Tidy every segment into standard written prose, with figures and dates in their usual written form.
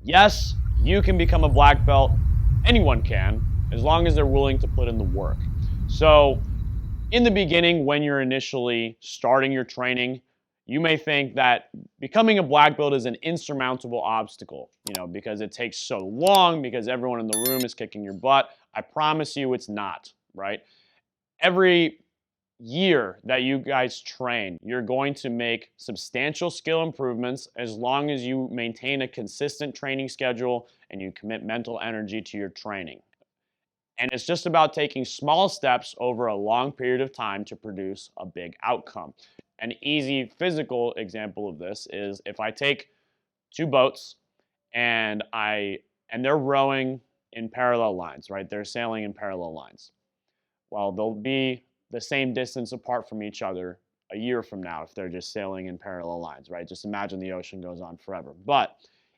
Yes, you can become a black belt. Anyone can, as long as they're willing to put in the work. So, in the beginning, when you're initially starting your training, you may think that becoming a black belt is an insurmountable obstacle, because it takes so long, because everyone in the room is kicking your butt. I promise you it's not, right? Every year that you guys train, you're going to make substantial skill improvements as long as you maintain a consistent training schedule and you commit mental energy to your training. And it's just about taking small steps over a long period of time to produce a big outcome. An easy physical example of this is if I take two boats and they're rowing in parallel lines, right? They're sailing in parallel lines. Well, they'll be the same distance apart from each other a year from now if they're just sailing in parallel lines, right? Just imagine the ocean goes on forever. But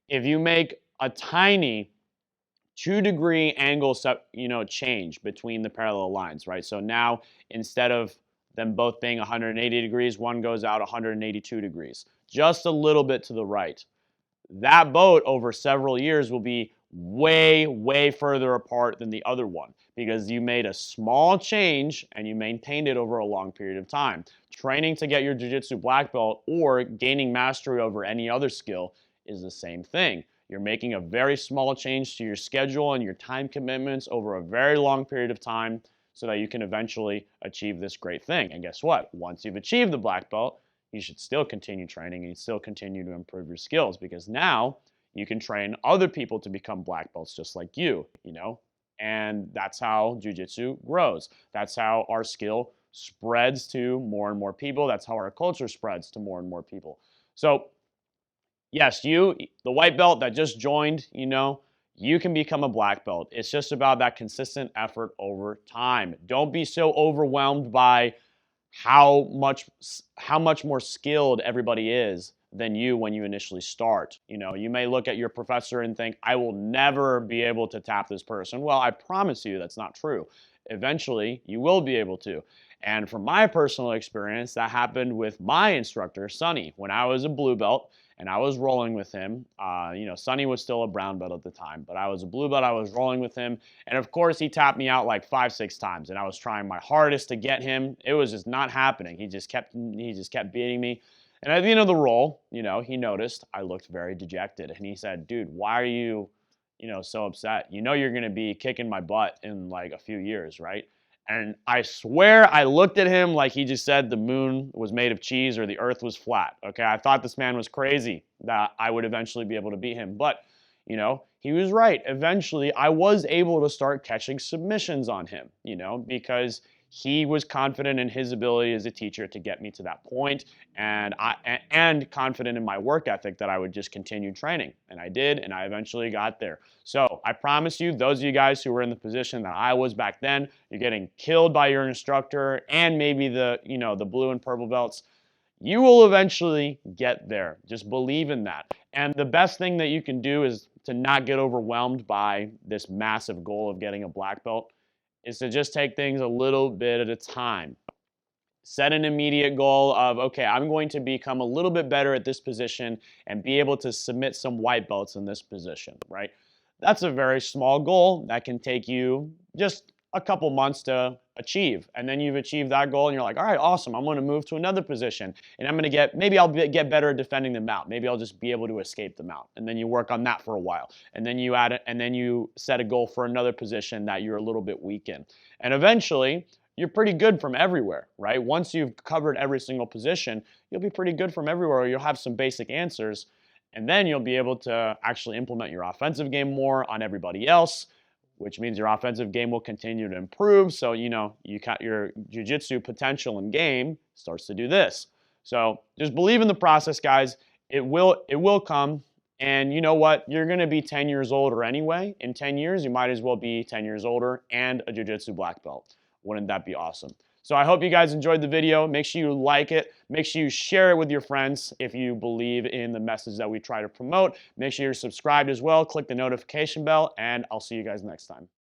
if you make a tiny 2-degree angle change between the parallel lines, right? So now instead of them both being 180 degrees, one goes out 182 degrees, just a little bit to the right. That boat over several years will be way, way further apart than the other one because you made a small change and you maintained it over a long period of time. Training to get your jiu-jitsu black belt or gaining mastery over any other skill is the same thing. You're making a very small change to your schedule and your time commitments over a very long period of time so that you can eventually achieve this great thing. And guess what? Once you've achieved the black belt, you should still continue training and still continue to improve your skills because now you can train other people to become black belts just like you. And that's how jiu-jitsu grows. That's how our skill spreads to more and more people. That's how our culture spreads to more and more people. So yes, you, the white belt that just joined, you can become a black belt. It's just about that consistent effort over time. Don't be so overwhelmed by how much more skilled everybody is than you when you initially start. You may look at your professor and think, I will never be able to tap this person. Well, I promise you that's not true. Eventually, you will be able to. And from my personal experience, that happened with my instructor, Sonny, when I was a blue belt and I was rolling with him. Sonny was still a brown belt at the time, but I was a blue belt. I was rolling with him. And of course, he tapped me out like 5-6 times. And I was trying my hardest to get him. It was just not happening. He just kept beating me. And at the end of the roll, he noticed I looked very dejected. And he said, dude, why are you, so upset? You're going to be kicking my butt in like a few years, right? And I swear I looked at him like he just said the moon was made of cheese or the earth was flat. Okay, I thought this man was crazy that I would eventually be able to beat him. But, he was right. Eventually, I was able to start catching submissions on him, because he was confident in his ability as a teacher to get me to that point, and confident in my work ethic that I would just continue training. And I did, and I eventually got there. So I promise you, those of you guys who were in the position that I was back then, you're getting killed by your instructor and maybe the blue and purple belts. You will eventually get there. Just believe in that. And the best thing that you can do is to not get overwhelmed by this massive goal of getting a black belt is to just take things a little bit at a time. Set an immediate goal of, okay, I'm going to become a little bit better at this position and be able to submit some white belts in this position, right? That's a very small goal that can take you just a couple months to achieve. And then you've achieved that goal and you're like, all right, awesome. I'm going to move to another position and I'm going to maybe I'll get better at defending the mount. Maybe I'll just be able to escape the mount. And then you work on that for a while. And then you add it, and then you set a goal for another position that you're a little bit weak in. And eventually, you're pretty good from everywhere, right? Once you've covered every single position, you'll be pretty good from everywhere. You'll have some basic answers, and then you'll be able to actually implement your offensive game more on everybody else, which means your offensive game will continue to improve. So, you got your jiu-jitsu potential and game starts to do this. So just believe in the process, guys. It will come. And you know what? You're going to be 10 years older anyway. In 10 years, you might as well be 10 years older and a jiu-jitsu black belt. Wouldn't that be awesome? So I hope you guys enjoyed the video. Make sure you like it. Make sure you share it with your friends if you believe in the message that we try to promote. Make sure you're subscribed as well. Click the notification bell, and I'll see you guys next time.